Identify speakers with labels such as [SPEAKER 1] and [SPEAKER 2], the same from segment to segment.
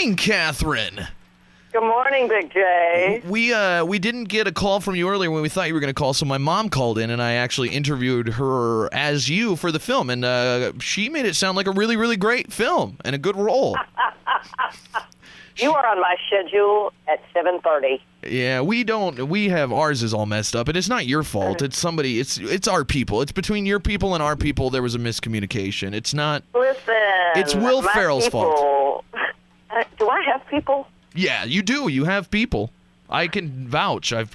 [SPEAKER 1] morning, Catherine.
[SPEAKER 2] Good morning, Big J.
[SPEAKER 1] We didn't get a call from you earlier when we thought you were going to call, so my mom called in, and I actually interviewed her as you for the film, and she made it sound like a really, really great film and a good role.
[SPEAKER 2] You are on my schedule at 7:30.
[SPEAKER 1] Yeah, we have ours is all messed up, and it's not your fault. It's somebody. It's our people. It's between your people and our people. There was a miscommunication. It's not.
[SPEAKER 2] Listen.
[SPEAKER 1] It's Will Ferrell's fault.
[SPEAKER 2] Do I have people?
[SPEAKER 1] Yeah, you do. You have people. I can vouch. I've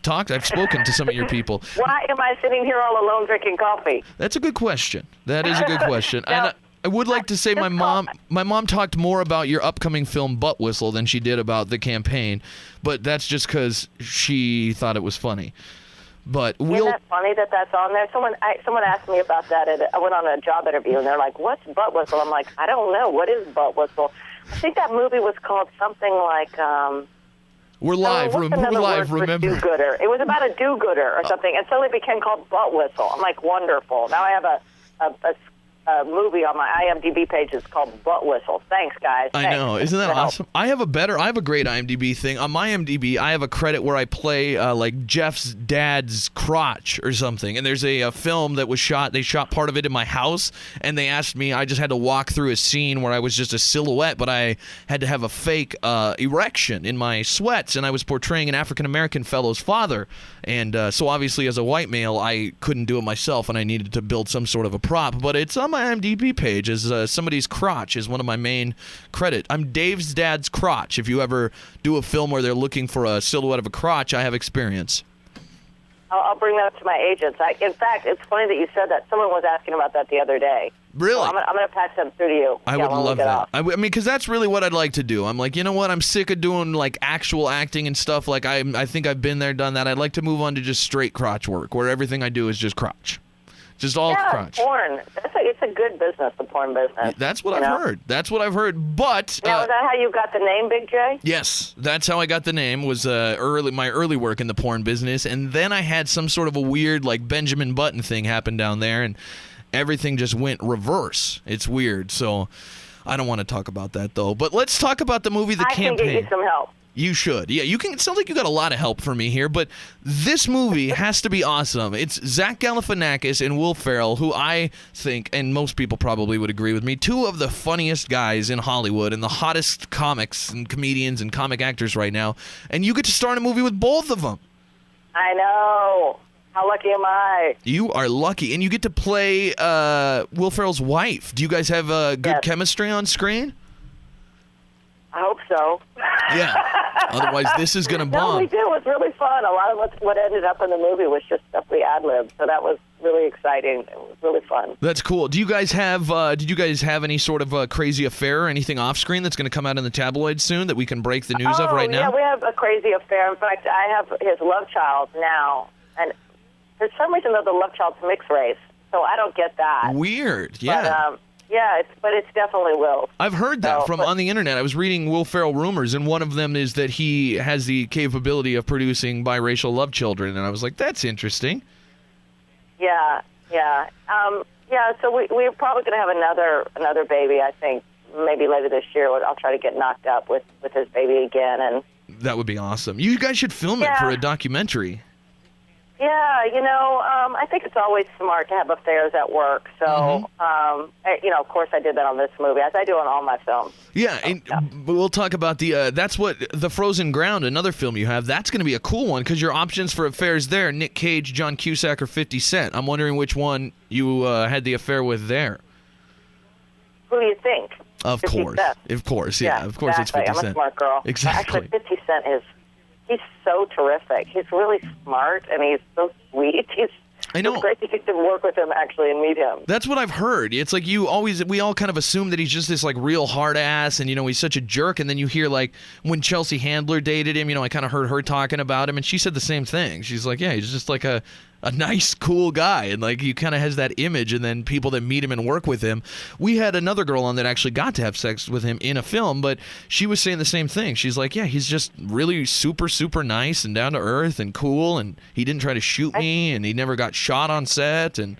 [SPEAKER 1] spoken to some of your people.
[SPEAKER 2] Why am I sitting here all alone drinking coffee?
[SPEAKER 1] That's a good question. That is a good question.
[SPEAKER 2] Now,
[SPEAKER 1] And I would like to say my mom talked more about your upcoming film Butt Whistle than she did about the campaign, but that's just because she thought it was funny. But
[SPEAKER 2] Isn't that funny that that's on there? Someone asked me about that. I went on a job interview, and they're like, "What's Butt Whistle?" I'm like, "I don't know. What is Butt Whistle?" I think that movie was called something like.
[SPEAKER 1] We're live.
[SPEAKER 2] What's
[SPEAKER 1] We're
[SPEAKER 2] another
[SPEAKER 1] live.
[SPEAKER 2] word for
[SPEAKER 1] Remember?
[SPEAKER 2] do-gooder? It was about a do-gooder or something, and suddenly it became called Butt Whistle. I'm like, wonderful. Now I have a movie on my IMDb page that's called Butt Whistle. Thanks, guys.
[SPEAKER 1] I know. Isn't that awesome? I have a great IMDb thing. On my IMDb, I have a credit where I play like Jeff's dad's crotch or something. And there's a film that was shot. They shot part of it in my house, and they asked me, I just had to walk through a scene where I was just a silhouette, but I had to have a fake erection in my sweats, and I was portraying an African-American fellow's father. And so obviously as a white male, I couldn't do it myself, and I needed to build some sort of a prop. But it's on my IMDb page as somebody's crotch is one of my main credit. I'm Dave's dad's crotch. If you ever do a film where they're looking for a silhouette of a crotch, I have experience.
[SPEAKER 2] I'll bring that up to my agents. In fact, it's funny that you said that. Someone was asking about that the other day.
[SPEAKER 1] Really?
[SPEAKER 2] So I'm going to pass them through to you.
[SPEAKER 1] I would love that. I mean, because that's really what I'd like to do. I'm like, you know what? I'm sick of doing like actual acting and stuff. Like I think I've been there, done that. I'd like to move on to just straight crotch work, where everything I do is just crotch. Just all crotch.
[SPEAKER 2] Porn. It's a good business, the porn business.
[SPEAKER 1] That's what I've heard. That's what I've heard. But
[SPEAKER 2] now, is that how you got the name, Big J?
[SPEAKER 1] Yes, that's how I got the name. Was my early work in the porn business, and then I had some sort of a weird like Benjamin Button thing happen down there, and everything just went reverse. It's weird. So I don't want to talk about that though. But let's talk about the movie The Campaign.
[SPEAKER 2] I can get you some help.
[SPEAKER 1] You should. Yeah, you can. It sounds like you got a lot of help for me here, but this movie has to be awesome. It's Zach Galifianakis and Will Ferrell, who I think, and most people probably would agree with me, two of the funniest guys in Hollywood and the hottest comics and comedians and comic actors right now. And you get to star in a movie with both of them.
[SPEAKER 2] I know. How lucky am I?
[SPEAKER 1] You are lucky. And you get to play Will Ferrell's wife. Do you guys have good chemistry on screen?
[SPEAKER 2] I hope so.
[SPEAKER 1] Yeah. Otherwise, this is going to bomb.
[SPEAKER 2] No, we did. It was really fun. A lot of what ended up in the movie was just stuff we ad-libbed, so that was really exciting. It was really fun.
[SPEAKER 1] That's cool. Do you guys have? Did you guys have any sort of crazy affair or anything off-screen that's going to come out in the tabloids soon that we can break the news of right now?
[SPEAKER 2] Yeah, we have a crazy affair. In fact, I have his love child now, and for some reason, though, the love child's mixed race, so I don't get that.
[SPEAKER 1] Weird. Yeah.
[SPEAKER 2] But, yeah, it's definitely Will.
[SPEAKER 1] I've heard that on the internet. I was reading Will Ferrell rumors, and one of them is that he has the capability of producing biracial love children, and I was like, that's interesting.
[SPEAKER 2] Yeah. So we're probably going to have another baby. I think maybe later this year. I'll try to get knocked up with his baby again, and
[SPEAKER 1] that would be awesome. You guys should film it for a documentary.
[SPEAKER 2] Yeah, I think it's always smart to have affairs at work. So, of course, I did that on this movie, as I do on all my films.
[SPEAKER 1] Yeah, and we'll talk about that's what the Frozen Ground, another film you have. That's going to be a cool one because your options for affairs there: Nick Cage, John Cusack, or 50 Cent. I'm wondering which one you had the affair with there.
[SPEAKER 2] Who do you think?
[SPEAKER 1] Of course, yeah, of course,
[SPEAKER 2] exactly.
[SPEAKER 1] It's 50 Cent.
[SPEAKER 2] I'm a smart girl.
[SPEAKER 1] Exactly.
[SPEAKER 2] Actually, 50 Cent he's so terrific. He's really smart, and he's so sweet.
[SPEAKER 1] I know.
[SPEAKER 2] It's great to get to work with him, actually, and meet him.
[SPEAKER 1] That's what I've heard. It's like we all kind of assume that he's just this like real hard ass, and he's such a jerk. And then you hear like when Chelsea Handler dated him, I kind of heard her talking about him, and she said the same thing. She's like, yeah, he's just like a nice, cool guy, and like he kind of has that image. And then people that meet him and work with him. We had another girl on that actually got to have sex with him in a film, but she was saying the same thing. She's like, yeah, he's just really super, super nice and down to earth and cool, and he didn't try to shoot me, and he never got shot on set, and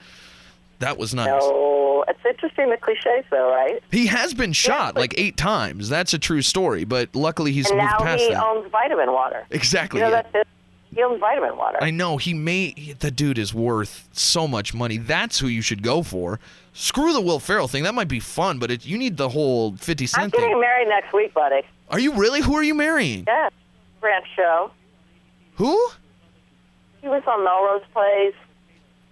[SPEAKER 1] that was nice.
[SPEAKER 2] No, it's interesting the cliches, though, right?
[SPEAKER 1] He has been shot like 8 times. That's a true story, but luckily he's
[SPEAKER 2] and
[SPEAKER 1] moved
[SPEAKER 2] now
[SPEAKER 1] past
[SPEAKER 2] he
[SPEAKER 1] that.
[SPEAKER 2] owns Vitamin Water.
[SPEAKER 1] Exactly.
[SPEAKER 2] You know,
[SPEAKER 1] yeah.
[SPEAKER 2] that's it. He owns Vitamin Water.
[SPEAKER 1] I know. The dude is worth so much money. That's who you should go for. Screw the Will Ferrell thing. That might be fun, but you need the whole 50 Cent
[SPEAKER 2] I'm
[SPEAKER 1] thing.
[SPEAKER 2] getting married next week, buddy.
[SPEAKER 1] Are you really? Who are you marrying?
[SPEAKER 2] Yes. Grant Show.
[SPEAKER 1] Who?
[SPEAKER 2] He was on Melrose Place.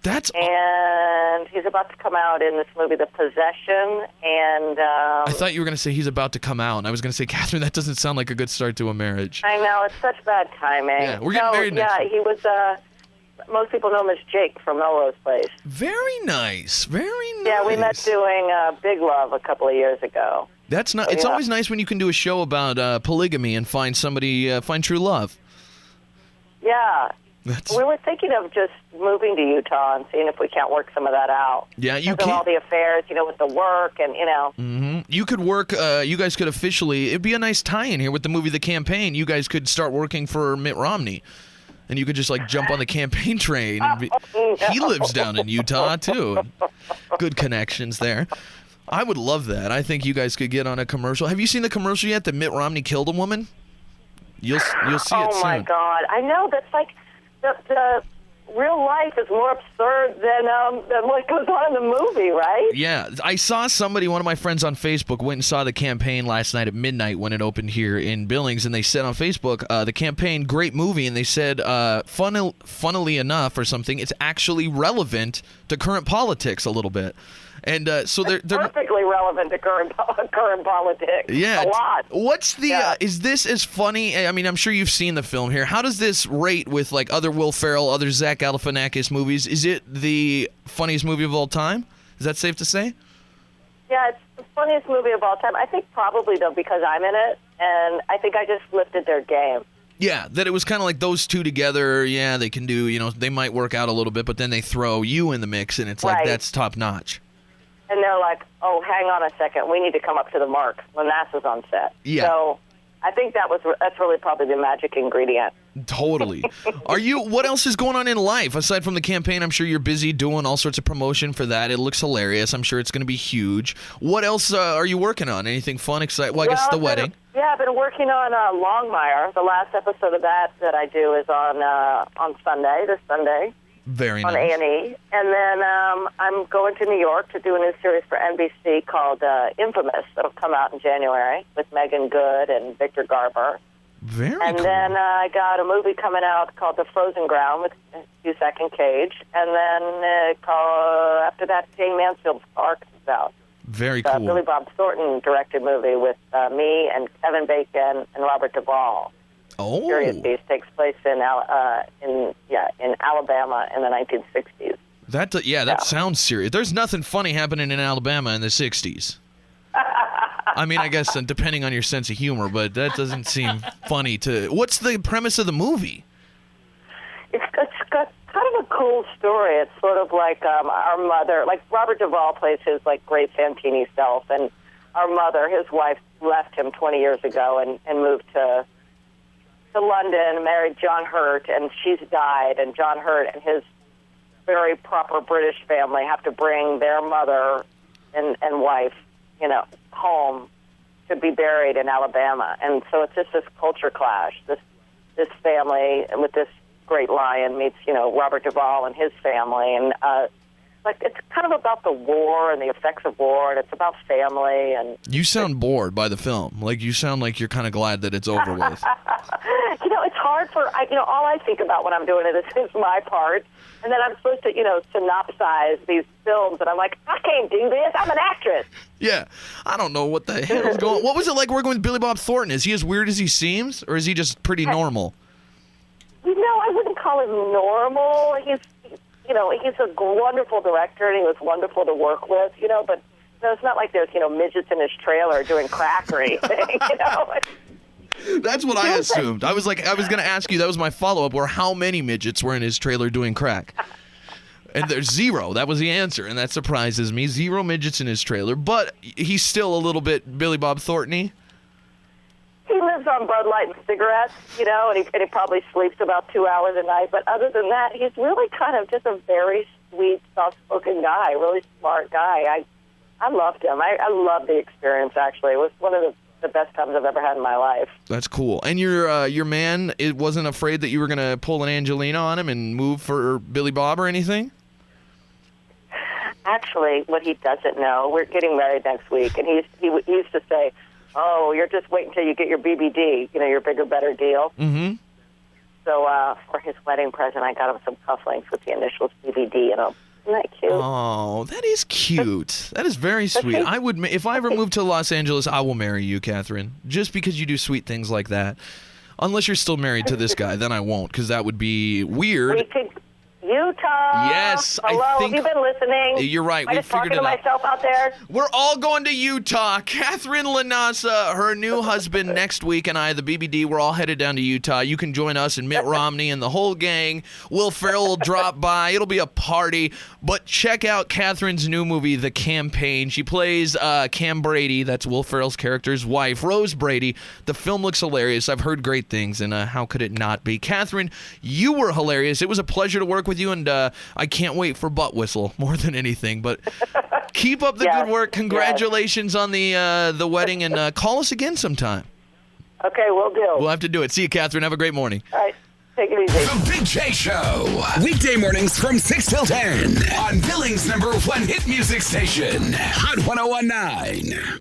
[SPEAKER 1] That's...
[SPEAKER 2] And he's about to come out in this movie, The Possession, and...
[SPEAKER 1] I thought you were going to say he's about to come out, and I was going to say, Catherine, that doesn't sound like a good start to a marriage.
[SPEAKER 2] I know, it's such bad timing.
[SPEAKER 1] Yeah, we're getting married next week.
[SPEAKER 2] he was, most people know him as Jake from Melrose Place.
[SPEAKER 1] Very nice, very nice.
[SPEAKER 2] Yeah, we met doing Big Love a couple of years ago.
[SPEAKER 1] That's not. It's always nice when you can do a show about polygamy and find somebody, find true love.
[SPEAKER 2] Yeah. We were thinking of just moving to Utah and seeing if we can't work some of that out.
[SPEAKER 1] Yeah, you
[SPEAKER 2] can. All the affairs, with the work and,
[SPEAKER 1] Mm-hmm. You could work, you guys could officially, it'd be a nice tie-in here with the movie The Campaign. You guys could start working for Mitt Romney. And you could just, jump on the campaign train. And He lives down in Utah, too. Good connections there. I would love that. I think you guys could get on a commercial. Have you seen the commercial yet that Mitt Romney killed a woman? You'll see it soon.
[SPEAKER 2] Oh, my God. I know. That's like... The real life is more absurd than what goes on in the movie, right?
[SPEAKER 1] Yeah. I saw one of my friends on Facebook went and saw The Campaign last night at midnight when it opened here in Billings, and they said on Facebook, The Campaign, great movie, and they said, funnily enough or something, it's actually relevant to current politics a little bit. And so they're
[SPEAKER 2] perfectly relevant to current politics.
[SPEAKER 1] Yeah,
[SPEAKER 2] a lot.
[SPEAKER 1] What's the? Is this as funny? I mean, I'm sure you've seen the film here. How does this rate with other Will Ferrell, other Zach Galifianakis movies? Is it the funniest movie of all time? Is that safe to say?
[SPEAKER 2] Yeah, it's the funniest movie of all time. I think probably though because I'm in it, and I think I just lifted their game.
[SPEAKER 1] Yeah, that it was kind of like those two together. Yeah, they can do. They might work out a little bit, but then they throw you in the mix, and it's like that's top notch.
[SPEAKER 2] And they're like, oh, hang on a second. We need to come up to the mark. LaNasa's on set.
[SPEAKER 1] Yeah.
[SPEAKER 2] So I think that's really probably the magic ingredient.
[SPEAKER 1] Totally. What else is going on in life? Aside from The Campaign, I'm sure you're busy doing all sorts of promotion for that. It looks hilarious. I'm sure it's going to be huge. What else are you working on? Anything fun, exciting? Well, I guess the wedding.
[SPEAKER 2] Yeah, I've been working on Longmire. The last episode of that I do is on Sunday, this Sunday.
[SPEAKER 1] Very nice.
[SPEAKER 2] On A&E. And then I'm going to New York to do a new series for NBC called Infamous. That'll come out in January with Megan Good and Victor Garber.
[SPEAKER 1] Very
[SPEAKER 2] and
[SPEAKER 1] cool.
[SPEAKER 2] then I got a movie coming out called The Frozen Ground with Cusack and Cage. And then after that, Jane Mansfield's Ark is out.
[SPEAKER 1] Very cool.
[SPEAKER 2] Billy Bob Thornton directed movie with me and Kevin Bacon and Robert Duvall.
[SPEAKER 1] Oh.
[SPEAKER 2] Serious Beast takes place in Alabama in the 1960s.
[SPEAKER 1] That sounds serious. There's nothing funny happening in Alabama in the 60s. I mean, I guess depending on your sense of humor, but that doesn't seem funny to... What's the premise of the movie?
[SPEAKER 2] It's got kind of a cool story. It's sort of like our mother... Like, Robert Duvall plays his, great Santini self, and our mother, his wife, left him 20 years ago and moved to London, married John Hurt, and she's died, and John Hurt and his very proper British family have to bring their mother and wife, home to be buried in Alabama. And so it's just this culture clash. This family with this great lion meets, Robert Duvall and his family, and it's kind of about the war and the effects of war, and it's about family. And
[SPEAKER 1] you sound bored by the film. You sound like you're kind of glad that it's over with.
[SPEAKER 2] It's hard all I think about when I'm doing it is my part, and then I'm supposed to, synopsize these films, and I'm like, I can't do this. I'm an actress.
[SPEAKER 1] Yeah, I don't know what the hell is going on. What was it like working with Billy Bob Thornton? Is he as weird as he seems, or is he just pretty normal?
[SPEAKER 2] I wouldn't call him normal. He's a wonderful director, and he was wonderful to work with, but it's not like there's, midgets in his trailer doing crack or anything,
[SPEAKER 1] That's what I assumed. I was going to ask you, that was my follow-up, where how many midgets were in his trailer doing crack? And there's 0. That was the answer, and that surprises me. 0 midgets in his trailer, but he's still a little bit Billy Bob Thornton-y.
[SPEAKER 2] He lives on Bud Light and cigarettes, and he probably sleeps about 2 hours a night. But other than that, he's really kind of just a very sweet, soft-spoken guy, really smart guy. I loved him. I loved the experience, actually. It was one of the best times I've ever had in my life.
[SPEAKER 1] That's cool. And your man, it wasn't afraid that you were going to pull an Angelina on him and move for Billy Bob or anything?
[SPEAKER 2] Actually, what he doesn't know, we're getting married next week, and he used to say, "Oh, you're just waiting until you get your BBD, your bigger, better deal."
[SPEAKER 1] Mm-hmm.
[SPEAKER 2] So for his wedding present, I got him some cufflinks with the initials BBD, Isn't that cute?
[SPEAKER 1] Oh, that is cute. That is very sweet. I would, if I ever move to Los Angeles, I will marry you, Katherine, just because you do sweet things like that. Unless you're still married to this guy, then I won't, because that would be weird.
[SPEAKER 2] We could Utah.
[SPEAKER 1] Yes,
[SPEAKER 2] hello.
[SPEAKER 1] I think
[SPEAKER 2] Have you been listening?
[SPEAKER 1] you're right.
[SPEAKER 2] I
[SPEAKER 1] We
[SPEAKER 2] just talking
[SPEAKER 1] figured
[SPEAKER 2] to
[SPEAKER 1] it out.
[SPEAKER 2] myself out there.
[SPEAKER 1] We're all going to Utah. Katherine LaNasa, her new husband next week, and I, the BBD, we're all headed down to Utah. You can join us and Mitt Romney and the whole gang. Will Ferrell will drop by. It'll be a party. But check out Katherine's new movie, The Campaign. She plays Cam Brady. That's Will Ferrell's character's wife, Rose Brady. The film looks hilarious. I've heard great things, and how could it not be? Katherine, you were hilarious. It was a pleasure to work with you, and I can't wait for Butt Whistle more than anything. But keep up the good work. Congratulations on the wedding, and call us again sometime.
[SPEAKER 2] Okay, we'll do.
[SPEAKER 1] We'll have to do it. See you, Katherine. Have a great morning.
[SPEAKER 2] All right, take it easy.
[SPEAKER 3] The Big J Show. Weekday mornings from 6 till 10 on Billings' #1 hit music station, Hot 101.9.